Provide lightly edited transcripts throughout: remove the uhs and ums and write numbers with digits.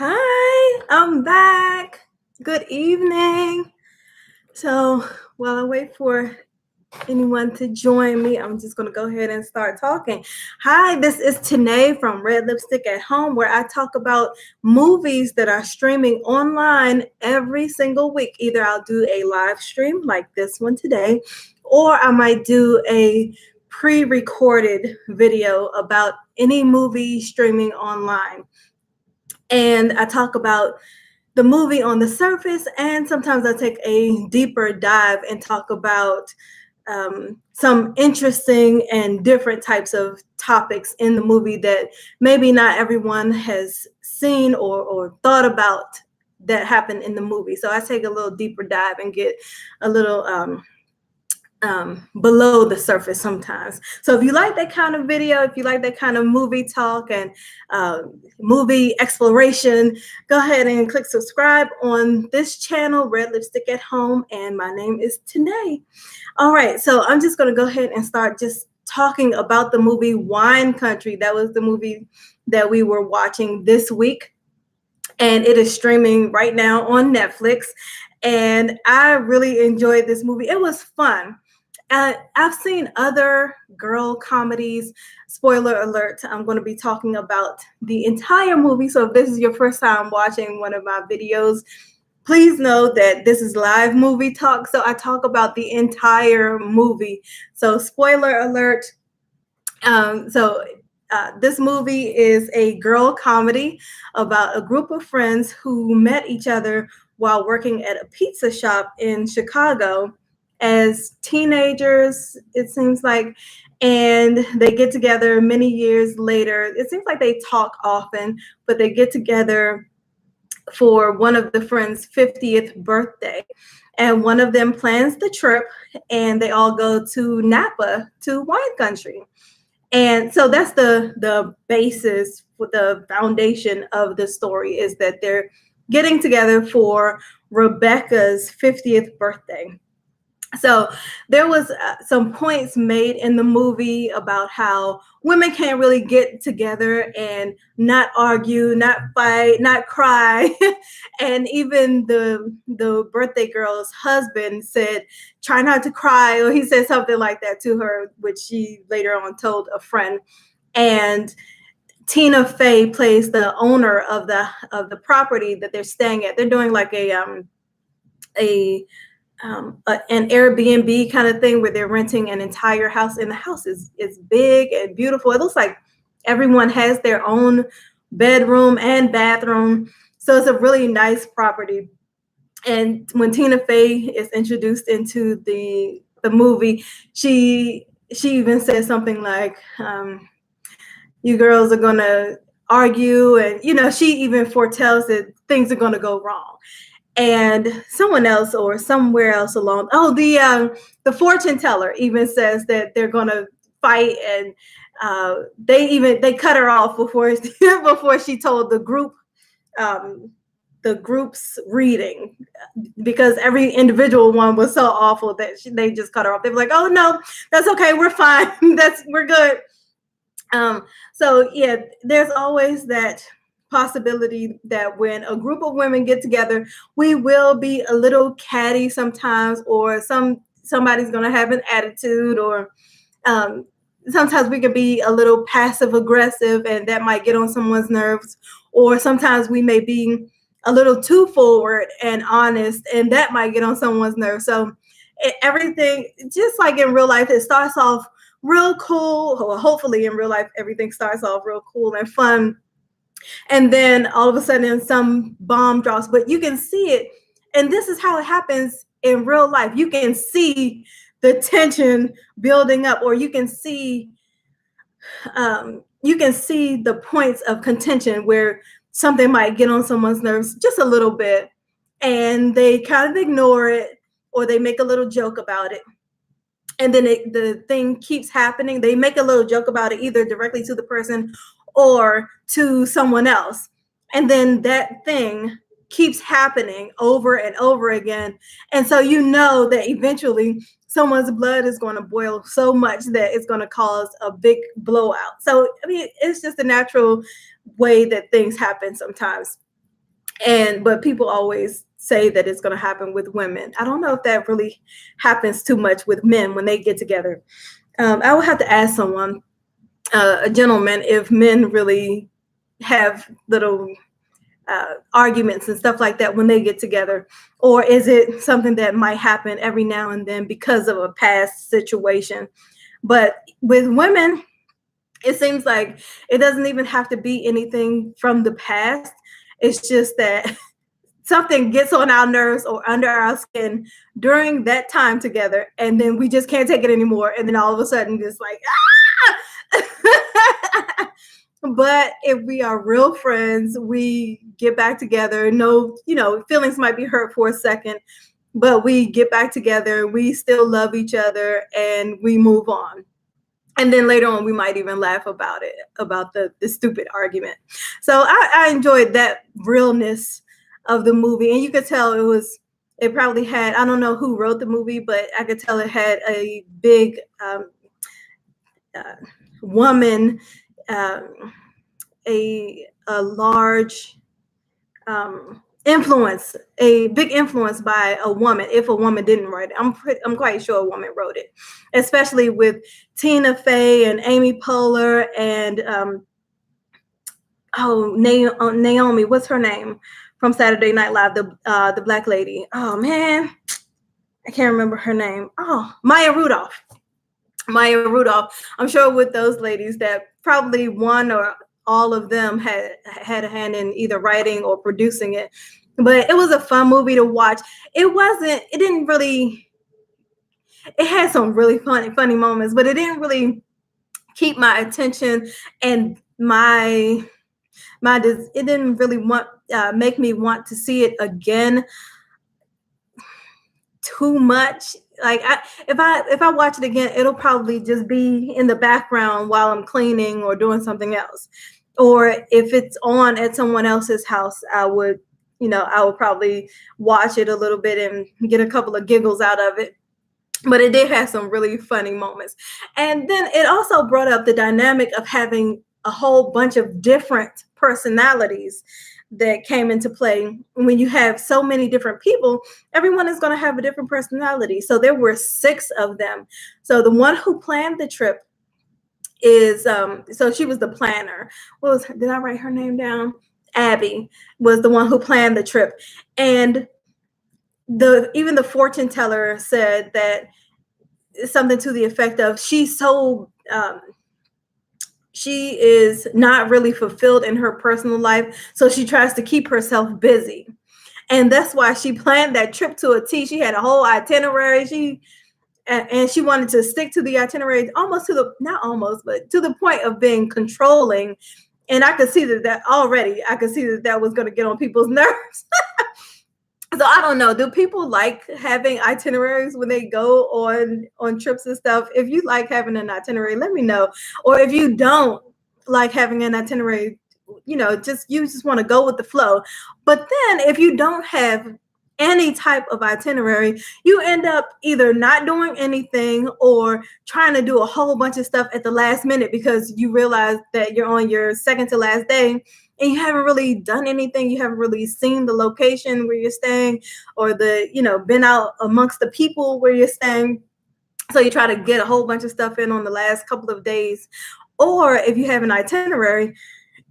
Hi, I'm back. Good evening. So while I wait for anyone to join me, I'm just going to go ahead and start talking. Hi, this is Tanae from Red Lipstick at Home, where I talk about movies that are streaming online every single week. Either I'll do a live stream like this one today, or I might do a pre-recorded video about any movie streaming online. And I talk about the movie on the surface, and sometimes I take a deeper dive and talk about some interesting and different types of topics in the movie that maybe not everyone has seen or thought about that happened in the movie. So I take a little deeper dive and get a little below the surface sometimes. So if you like that kind of video, if you like that kind of movie talk and movie exploration, go ahead and click subscribe on this channel, Red Lipstick at Home, and my name is Tanae. All right, so I'm just going to go ahead and start just talking about the movie Wine Country. That was the movie that we were watching this week, and it is streaming right now on Netflix. And I really enjoyed this movie. It was fun. I've seen other girl comedies. Spoiler alert, I'm going to be talking about the entire movie. So if this is your first time watching one of my videos, please know that this is live movie talk. So I talk about the entire movie. So spoiler alert. This movie is a girl comedy about a group of friends who met each other while working at a pizza shop in Chicago as teenagers, it seems like, and they get together many years later. It seems like they talk often, but they get together for one of the friends' 50th birthday. And one of them plans the trip, and they all go to Napa, to wine country. And so that's the basis, for the foundation of the story, is that they're getting together for Rebecca's 50th birthday. So there was some points made in the movie about how women can't really get together and not argue, not fight, not cry. And even the birthday girl's husband said, try not to cry, or he said something like that to her, which she later on told a friend. And Tina Fey plays the owner of the property that they're staying at. They're doing like an Airbnb kind of thing where they're renting an entire house, and the house is big and beautiful. It looks like everyone has their own bedroom and bathroom. So it's a really nice property. And when Tina Fey is introduced into the movie, she even says something like, you girls are gonna argue, and she even foretells that things are gonna go wrong. And someone else or somewhere else along, the fortune teller even says that they're gonna fight, and they cut her off before before she told the group's reading, because every individual one was so awful that they just cut her off. They were like, oh no, that's okay, we're fine. We're good. So yeah, there's always that possibility that when a group of women get together, we will be a little catty sometimes, or somebody's going to have an attitude, or sometimes we could be a little passive aggressive, and that might get on someone's nerves. Or sometimes we may be a little too forward and honest, and that might get on someone's nerves. So everything, just like in real life, it starts off real cool. Well, hopefully in real life, everything starts off real cool and fun. And then all of a sudden some bomb drops, but you can see it. And this is how it happens in real life. You can see the tension building up, or you can see the points of contention where something might get on someone's nerves just a little bit, and they kind of ignore it, or they make a little joke about it. And then the thing keeps happening. They make a little joke about it, either directly to the person or to someone else. And then that thing keeps happening over and over again. And so you know that eventually someone's blood is going to boil so much that it's going to cause a big blowout. So, I mean, it's just a natural way that things happen sometimes. And but people always say that it's going to happen with women. I don't know if that really happens too much with men when they get together. I would have to ask someone, a gentleman, if men really have little arguments and stuff like that when they get together, or is it something that might happen every now and then because of a past situation? But with women, it seems like it doesn't even have to be anything from the past. It's just that something gets on our nerves or under our skin during that time together, and then we just can't take it anymore, and then all of a sudden it's like, ah! But if we are real friends, we get back together. No, feelings might be hurt for a second, but we get back together, we still love each other, and we move on. And then later on, we might even laugh about it, about the stupid argument. So I enjoyed that realness of the movie. And you could tell it probably had, I don't know who wrote the movie, but I could tell it had a big uh, woman, a large influence, a big influence by a woman. If a woman didn't write it, I'm quite sure a woman wrote it, especially with Tina Fey and Amy Poehler and Naomi, what's her name from Saturday Night Live, the black lady. Oh man, I can't remember her name. Oh, Maya Rudolph. Maya Rudolph. I'm sure with those ladies that probably one or all of them had a hand in either writing or producing it. But it was a fun movie to watch. It didn't really, it had some really funny moments, but it didn't really keep my attention, and it didn't really make me want to see it again too much. Like if I watch it again, it'll probably just be in the background while I'm cleaning or doing something else. Or if it's on at someone else's house, I would probably watch it a little bit and get a couple of giggles out of it. But it did have some really funny moments. And then it also brought up the dynamic of having a whole bunch of different personalities that came into play. When you have so many different people, everyone is going to have a different personality. So there were 6 of them. So the one who planned the trip is so she was the planner. Did I write her name down? Abby was the one who planned the trip. And even the fortune teller said that something to the effect of she is not really fulfilled in her personal life, so she tries to keep herself busy. And that's why she planned that trip to a T. She had a whole itinerary. And she wanted to stick to the itinerary not almost, but to the point of being controlling. And I could see that was going to get on people's nerves. So I don't know. Do people like having itineraries when they go on trips and stuff? If you like having an itinerary, let me know. Or if you don't like having an itinerary, you just want to go with the flow. But then if you don't have any type of itinerary, you end up either not doing anything or trying to do a whole bunch of stuff at the last minute because you realize that you're on your second to last day and you haven't really done anything. You haven't really seen the location where you're staying or been out amongst the people where you're staying. So you try to get a whole bunch of stuff in on the last couple of days. Or if you have an itinerary,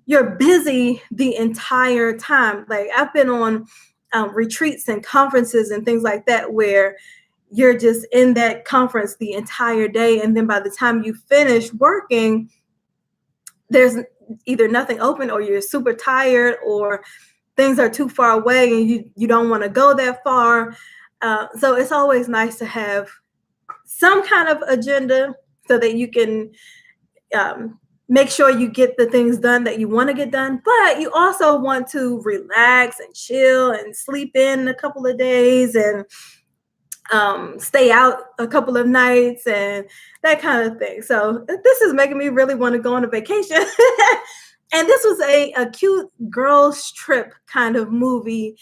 you're busy the entire time. Like I've been on retreats and conferences and things like that where you're just in that conference the entire day, and then by the time you finish working, there's either nothing open or you're super tired or things are too far away and you don't want to go that far. So it's always nice to have some kind of agenda so that you can make sure you get the things done that you want to get done, but you also want to relax and chill and sleep in a couple of days and stay out a couple of nights and that kind of thing. So this is making me really want to go on a vacation. And this was a cute girls trip kind of movie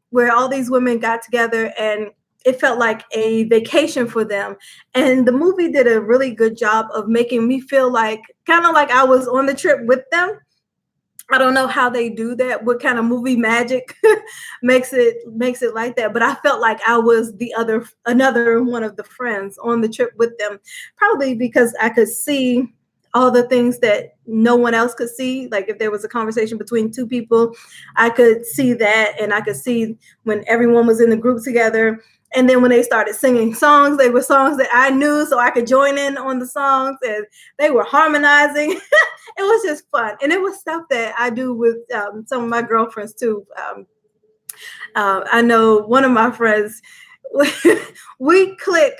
where all these women got together and it felt like a vacation for them. And the movie did a really good job of making me feel kind of like I was on the trip with them. I don't know how they do that. What kind of movie magic makes it like that? But I felt like I was another one of the friends on the trip with them, probably because I could see all the things that no one else could see. Like if there was a conversation between two people, I could see that, and I could see when everyone was in the group together. And then when they started singing songs, they were songs that I knew, so I could join in on the songs, and they were harmonizing. It was just fun, and it was stuff that I do with some of my girlfriends too. I know one of my friends, we click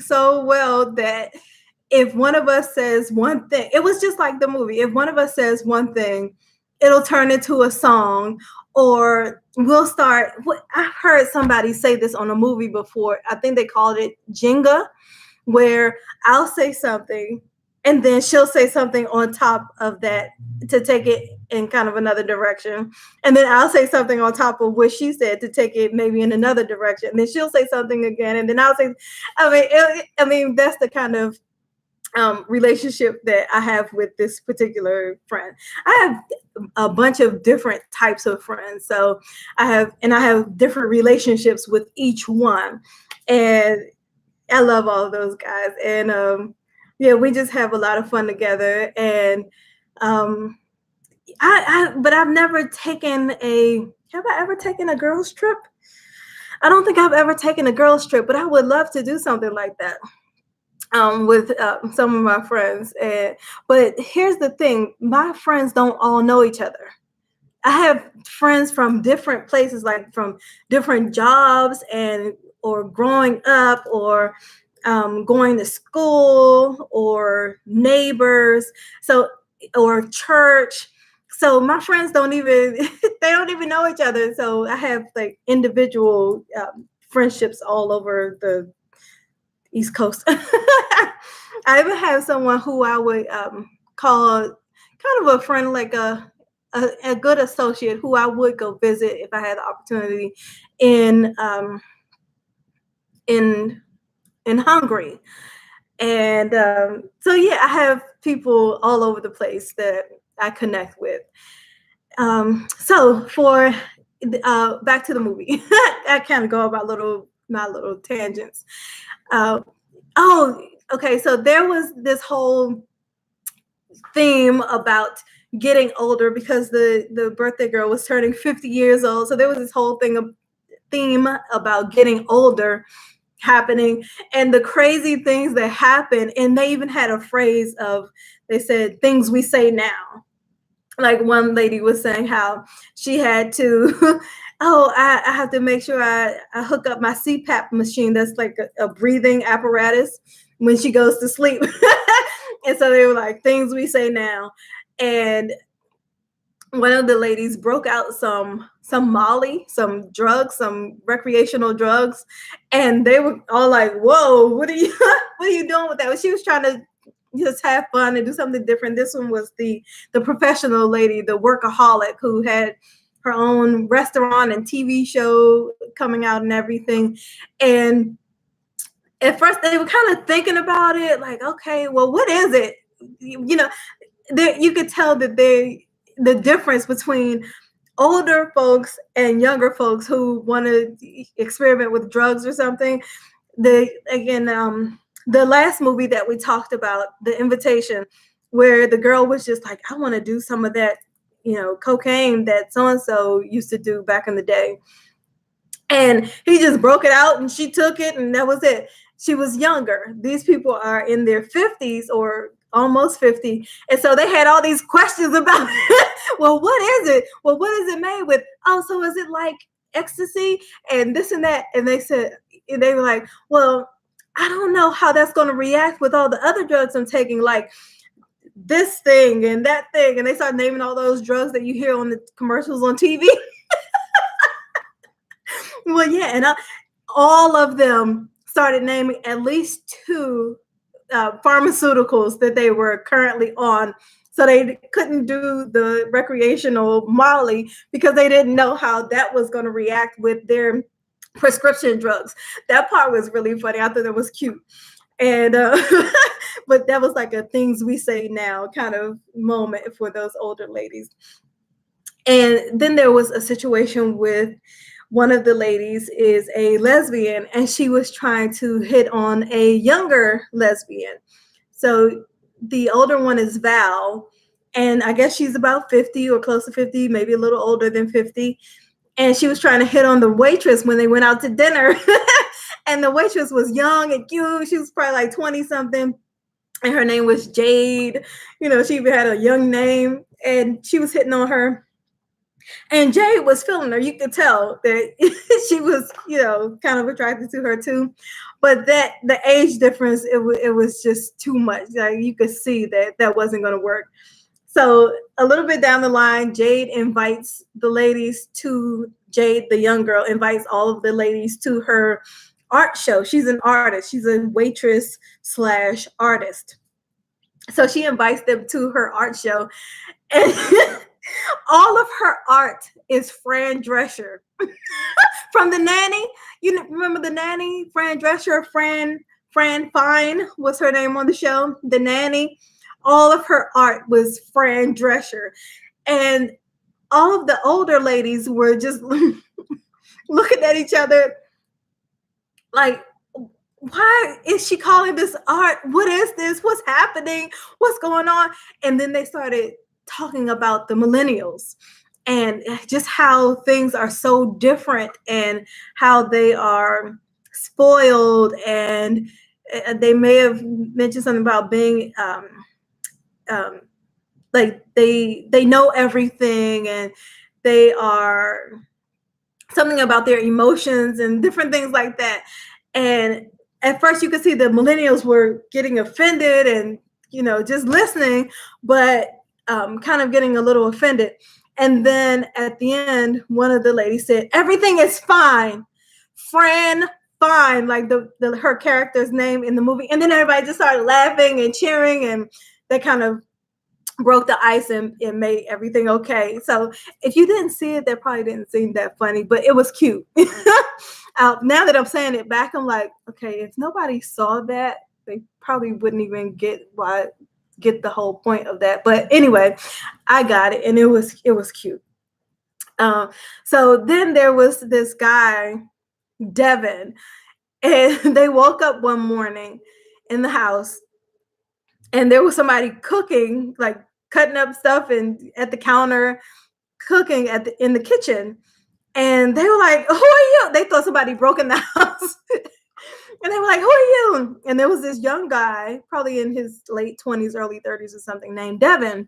so well that if one of us says one thing, it was just like the movie. If one of us says one thing, it'll turn into a song, or we'll start. I've heard somebody say this on a movie before. I think they called it Jenga, where I'll say something and then she'll say something on top of that to take it in kind of another direction. And then I'll say something on top of what she said to take it maybe in another direction. And then she'll say something again. And then I'll say, I mean, that's the kind of relationship that I have with this particular friend. I have a bunch of different types of friends. So I have different relationships with each one. And I love all of those guys. And yeah, we just have a lot of fun together. And but I've never taken have I ever taken a girls trip? I don't think I've ever taken a girls trip, but I would love to do something like that with some of my friends. But here's the thing, my friends don't all know each other. I have friends from different places, like from different jobs or growing up, or going to school, or neighbors, or church. So my friends don't even they don't even know each other. So I have like individual friendships all over the East Coast. I even have someone who I would call kind of a friend, like a good associate who I would go visit if I had the opportunity in Hungary. And so yeah, I have people all over the place that I connect with. So for back to the movie, I kind of go about my little tangents. Okay. So there was this whole theme about getting older because the birthday girl was turning 50 years old. So there was this whole theme about getting older happening, and the crazy things that happen. And they even had a phrase they said things we say now. Like one lady was saying how she had to, I have to make sure I hook up my CPAP machine. That's like a breathing apparatus when she goes to sleep. And so they were like, things we say now. And one of the ladies broke out some Molly, some drugs, some recreational drugs. And they were all like, whoa, what are you doing with that? Well, she was trying to just have fun and do something different. This one was the professional lady, the workaholic, who had her own restaurant and TV show coming out and everything. And at first they were kind of thinking about it, like, okay, well, what is it? You could tell that the difference between older folks and younger folks who want to experiment with drugs or something. The last movie that we talked about, The Invitation, where the girl was just like, I want to do some of that, cocaine that so-and-so used to do back in the day. And he just broke it out and she took it and that was it. She was younger. These people are in their 50s or almost 50. And so they had all these questions about, well, what is it? Well, what is it made with? Oh, so is it like ecstasy and this and that? And they were like, well, I don't know how that's going to react with all the other drugs I'm taking, like this thing and that thing. And they start naming all those drugs that you hear on the commercials on TV. Well, yeah. And all of them started naming at least two pharmaceuticals that they were currently on. So they couldn't do the recreational Molly because they didn't know how that was going to react with their prescription drugs. That part was really funny. I thought that was cute. And But that was like a things we say now kind of moment for those older ladies. And then there was a situation with one of the ladies is a lesbian, and she was trying to hit on a younger lesbian. So the older one is Val, and I guess she's about 50 or close to 50, maybe a little older than 50. And she was trying to hit on the waitress when they went out to dinner. And the waitress was young and cute. She was probably like 20 something. And her name was Jade. She even had a young name. And she was hitting on her. And Jade was feeling her. You could tell that she was, kind of attracted to her too. But that the age difference, it was just too much. Like you could see that wasn't going to work. So a little bit down the line, Jade, the young girl, invites all of the ladies to her art show. She's an artist. She's a waitress / artist. So she invites them to her art show. And all of her art is Fran Drescher from The Nanny. You remember The Nanny? Fran Drescher, Fran Fine was her name on the show, The Nanny. All of her art was Fran Drescher. And all of the older ladies were just looking at each other like, why is she calling this art? What is this? What's happening? What's going on? And then they started talking about the millennials and just how things are so different and how they are spoiled. And they may have mentioned something about being like they know everything, and they are something about their emotions and different things like that. And at first you could see the millennials were getting offended and just listening, but kind of getting a little offended. And then at the end, one of the ladies said, "Everything is fine, Fran Fine," like her character's name in the movie. And then everybody just started laughing and cheering, and they kind of broke the ice and made everything okay. So if you didn't see it, that probably didn't seem that funny, but it was cute. Now that I'm saying it back, I'm like, okay, if nobody saw that, they probably wouldn't even get the whole point of that. But anyway, I got it, and it was cute. So then there was this guy, Devin, and they woke up one morning in the house, and there was somebody cooking, like cutting up stuff and at the counter, cooking in the kitchen. And they were like, "Who are you?" They thought somebody broke in the house. And they were like, "Who are you?" And there was this young guy, probably in his late 20s, early 30s or something, named Devin.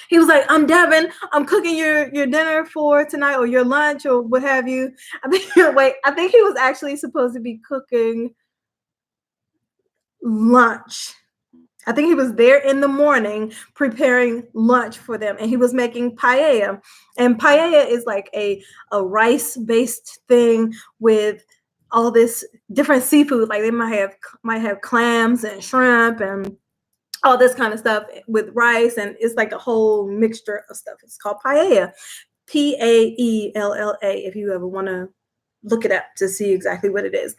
He was like, "I'm Devin. I'm cooking your dinner for tonight, or your lunch, or what have you." I think he was actually supposed to be cooking lunch. I think he was there in the morning preparing lunch for them, and he was making paella. And paella is like a rice-based thing with all this different seafood. Like they might have clams and shrimp and all this kind of stuff with rice, and it's like a whole mixture of stuff. It's called paella, Paella. If you ever want to look it up to see exactly what it is.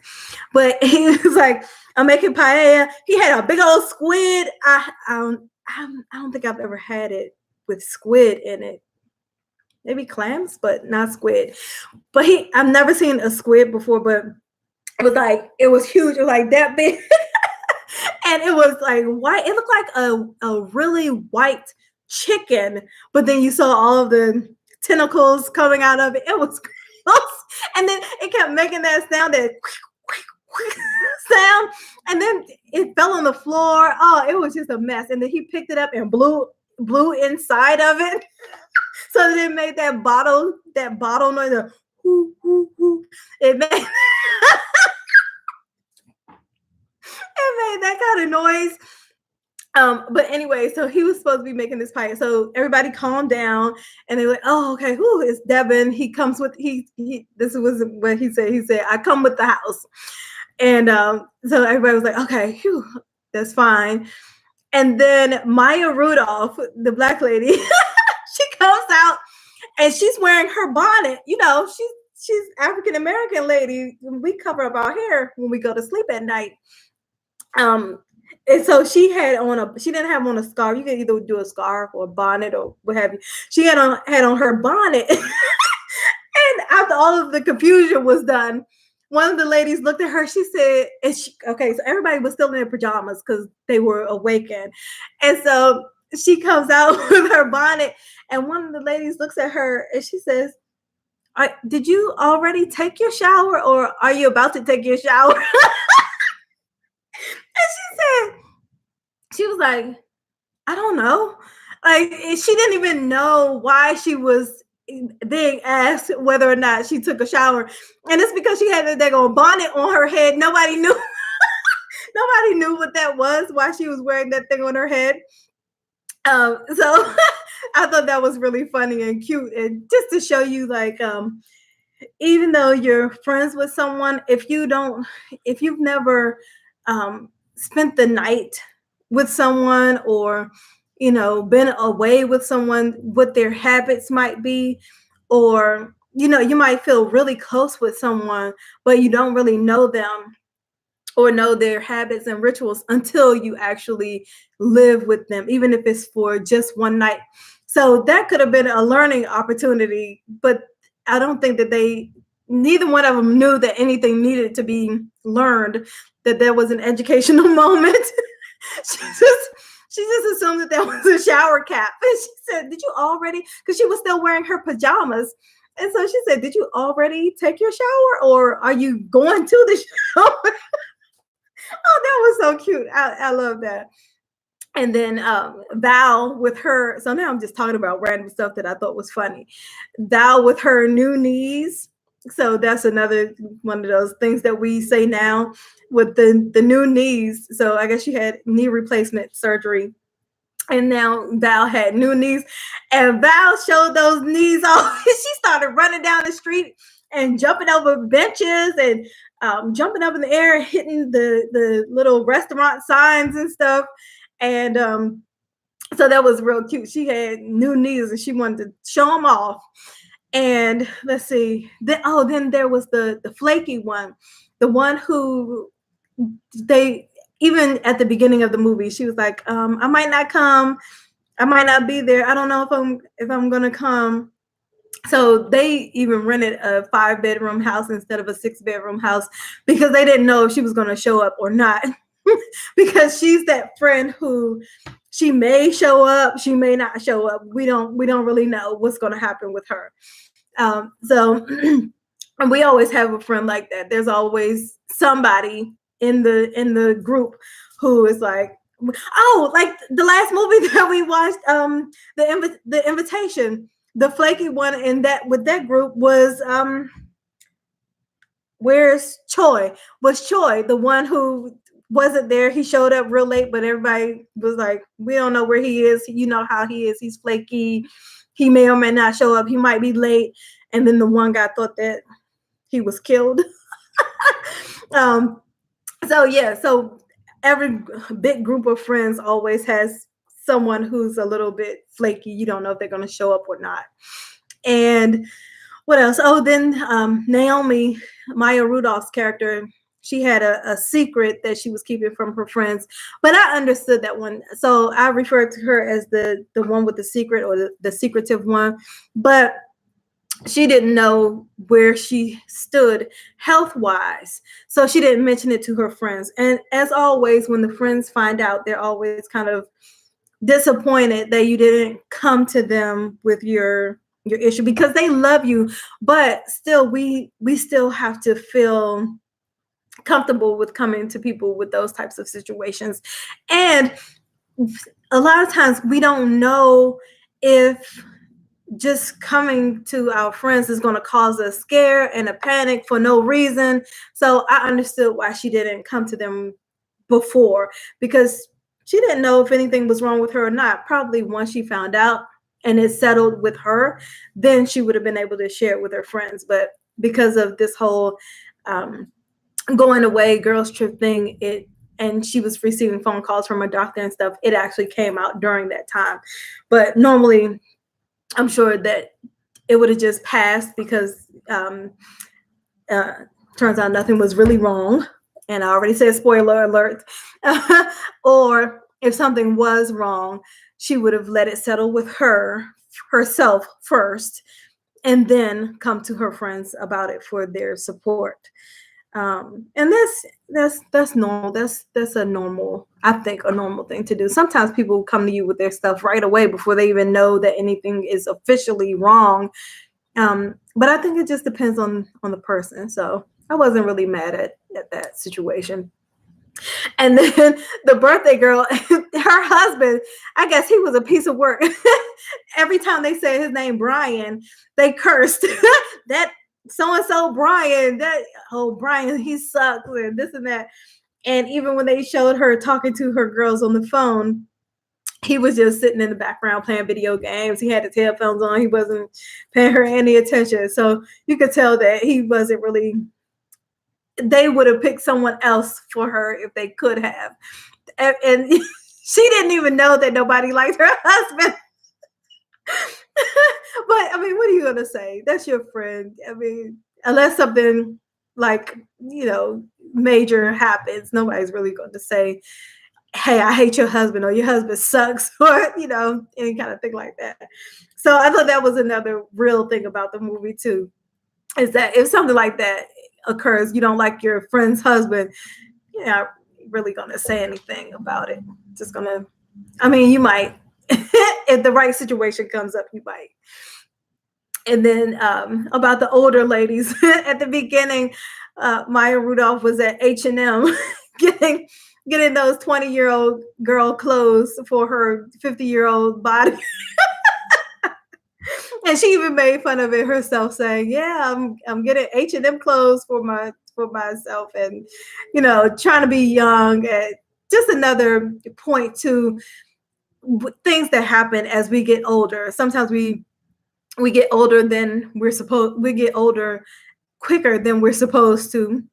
But he was like, "I'm making paella." He had a big old squid. I don't think I've ever had it with squid in it. Maybe clams, but not squid. But I've never seen a squid before, but it was huge. It was like that big. And it was like white. It looked like a really white chicken, but then you saw all of the tentacles coming out of it. It was gross. And then it kept making that sound, sound, and then it fell on the floor. Oh, it was just a mess. And then he picked it up and blew inside of it, so that it made that bottle noise. Hoo, hoo, hoo. It made it made that kind of noise. But anyway, so he was supposed to be making this pie. So everybody calmed down, and they were like, "Oh, okay, who is Devin? He comes with this was what he said. He said, "I come with the house." And so everybody was like, "Okay, whew, that's fine." And then Maya Rudolph, the black lady, she comes out and she's wearing her bonnet. She's African American lady. We cover up our hair when we go to sleep at night. And so she didn't have on a scarf. You could either do a scarf or a bonnet or what have you. She had on her bonnet. And after all of the confusion was done, one of the ladies looked at her. She said, okay, so everybody was still in their pajamas because they were awakened. And so she comes out with her bonnet, and one of the ladies looks at her and she says, did you already take your shower, or are you about to take your shower? And she was like, I don't know. Like, she didn't even know why she was being asked whether or not she took a shower. And it's because she had that daggone bonnet on her head. Nobody knew. Nobody knew what that was, why she was wearing that thing on her head. So I thought that was really funny and cute. And just to show you, like, even though you're friends with someone, if you've never spent the night with someone, or been away with someone, what their habits might be, or you might feel really close with someone, but you don't really know them or know their habits and rituals until you actually live with them, even if it's for just one night. So that could have been a learning opportunity, but I don't think that neither one of them knew that anything needed to be learned, that there was an educational moment. She just assumed that was a shower cap. And she said, did you already, because she was still wearing her pajamas. And so she said, did you already take your shower, or are you going to the shower? Oh, that was so cute. I love that. And then Val with her, so now I'm just talking about random stuff that I thought was funny. Val with her new knees. So that's another one of those things that we say now with the new knees. So I guess she had knee replacement surgery. And now Val had new knees. And Val showed those knees off. She started running down the street and jumping over benches and jumping up in the air, hitting the little restaurant signs and stuff. And so that was real cute. She had new knees and she wanted to show them off. And let's see. Then there was the flaky one, the one who they, even at the beginning of the movie, she was like, I might not come. I might not be there. I don't know if I'm gonna come. So they even rented a 5-bedroom house instead of a 6-bedroom house because they didn't know if she was gonna show up or not. Because she's that friend who, she may show up, she may not show up. We don't really know what's gonna happen with her. So and we always have a friend like that. There's always somebody in the group who is like, oh, like the last movie that we watched, the Invitation, the flaky one in that with that group was where's Choi? Was Choi the one who wasn't there? He showed up real late, but everybody was like, we don't know where he is. You know how he is. He's flaky. He may or may not show up. He might be late. And then the one guy thought that he was killed. So every big group of friends always has someone who's a little bit flaky. You don't know if they're going to show up or not. And what else? Oh, then Naomi, Maya Rudolph's character, she had a secret that she was keeping from her friends. But I understood that one. So I referred to her as the one with the secret, or the secretive one. But she didn't know where she stood health-wise. So she didn't mention it to her friends. And as always, when the friends find out, they're always kind of disappointed that you didn't come to them with your issue, because they love you. But still, we still have to feel comfortable with coming to people with those types of situations. And a lot of times we don't know if just coming to our friends is going to cause a scare and a panic for no reason. So I understood why she didn't come to them before, because she didn't know if anything was wrong with her or not. Probably once she found out and it settled with her, then she would have been able to share it with her friends. But because of this whole going away girls trip thing, and she was receiving phone calls from her doctor and stuff, it actually came out during that time. But normally, I'm sure that it would have just passed, because turns out nothing was really wrong. and I already said spoiler alert, or if something was wrong, she would have let it settle with herself first, and then come to her friends about it for their support. And that's normal. That's a normal, I think, a normal thing to do. Sometimes people come to you with their stuff right away before they even know that anything is officially wrong. But I think it just depends on the person. So I wasn't really mad at that situation. And then the birthday girl, her husband, I guess he was a piece of work. Every time they said his name, Brian, they cursed. That so and so Brian, that oh Brian, he sucks, and this and that. And even when they showed her talking to her girls on the phone, he was just sitting in the background playing video games. He had his headphones on. He wasn't paying her any attention. So you could tell that he wasn't really, they would have picked someone else for her if they could have. And she didn't even know that nobody liked her husband. But I mean, what are you gonna say? That's your friend. I mean, unless something like, major happens, nobody's really going to say, hey, I hate your husband, or your husband sucks, or any kind of thing like that. So I thought that was another real thing about the movie too, is that if something like that occurs, you don't like your friend's husband, you're not really gonna say anything about it. Just gonna, I mean, you might, if the right situation comes up, you might. And then about the older ladies, at the beginning, Maya Rudolph was at H&M getting those 20-year-old girl clothes for her 50-year-old body. And she even made fun of it herself, saying, yeah, I'm getting H&M clothes for myself, and trying to be young. And just another point to things that happen as we get older. Sometimes we get older than we get older quicker than we're supposed to.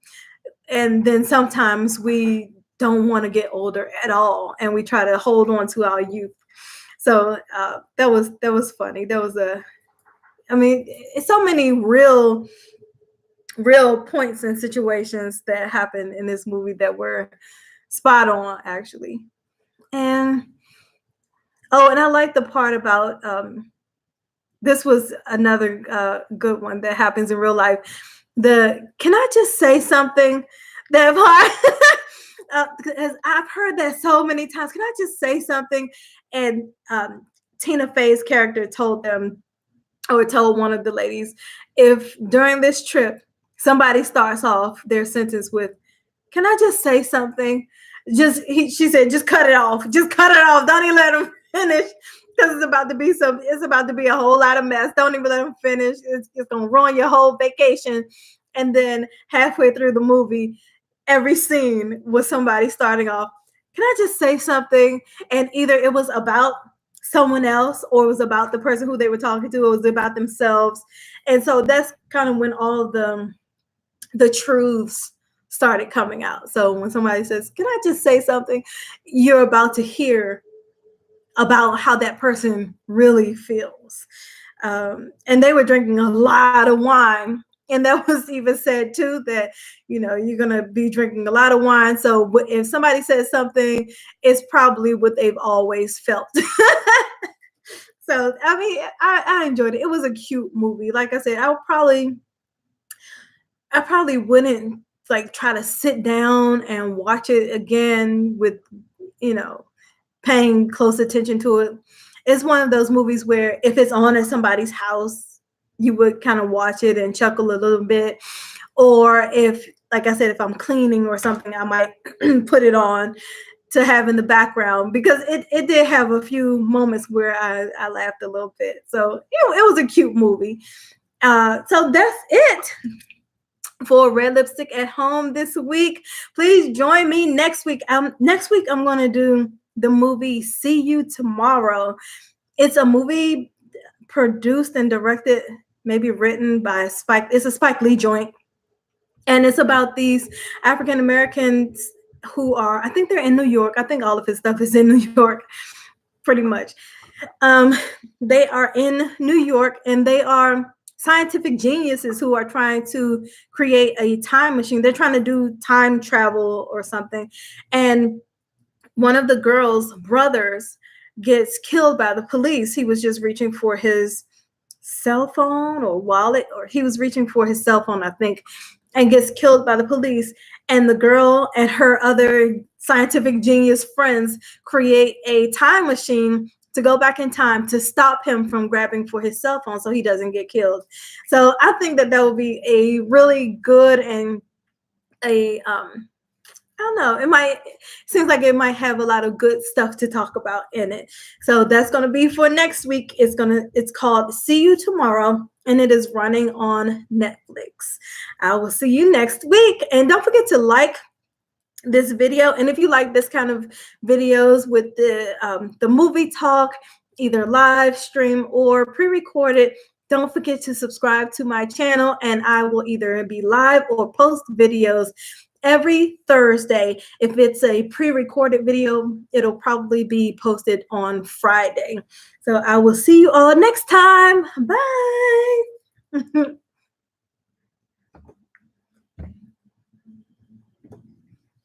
And then sometimes we don't want to get older at all, and we try to hold on to our youth. So that was funny. It's so many real points and situations that happened in this movie that were spot on, actually. And I like the part about this was another good one that happens in real life. Can I just say something? That part, because I've heard that so many times. Can I just say something? And Tina Fey's character told one of the ladies, if during this trip somebody starts off their sentence with, "Can I just say something?" She said, just cut it off. Just cut it off. Don't even let them finish, because it's about to be a whole lot of mess. Don't even let them finish. It's gonna ruin your whole vacation. And then halfway through the movie, every scene was somebody starting off, "Can I just say something?" And either it was about someone else, or it was about the person who they were talking to, or it was about themselves. And so that's kind of when all of the truths started coming out. So when somebody says, "Can I just say something?" you're about to hear about how that person really feels. And they were drinking a lot of wine. And that was even said too, that, you're going to be drinking a lot of wine. So if somebody says something, it's probably what they've always felt. So, I enjoyed it. It was a cute movie. Like I said, I probably wouldn't like try to sit down and watch it again with, paying close attention to it. It's one of those movies where if it's on at somebody's house, you would kind of watch it and chuckle a little bit. Or if, like I said, if I'm cleaning or something, I might put it on to have in the background, because it did have a few moments where I laughed a little bit. So it was a cute movie. So that's it for Red Lipstick at Home this week. Please join me next week. Next week, I'm going to do the movie See You Tomorrow. It's a movie produced and directed, maybe written by Spike. It's a Spike Lee joint. And it's about these African Americans who are, I think they're in New York. I think all of his stuff is in New York, pretty much. They are in New York, and they are scientific geniuses who are trying to create a time machine. They're trying to do time travel or something. And one of the girls' brothers gets killed by the police. He was just reaching for his cell phone or wallet, or he was reaching for his cell phone, I think, and gets killed by the police. And the girl and her other scientific genius friends create a time machine to go back in time to stop him from grabbing for his cell phone so he doesn't get killed. So I think that that would be a really good and a I don't know. It might seems like it might have a lot of good stuff to talk about in it. So that's going to be for next week. It's called See You Tomorrow, and it is running on Netflix. I will see you next week, and don't forget to like this video. And if you like this kind of videos with the movie talk, either live stream or pre-recorded, don't forget to subscribe to my channel, and I will either be live or post videos every Thursday. If it's a pre-recorded video, it'll probably be posted on Friday. So I will see you all next time. Bye.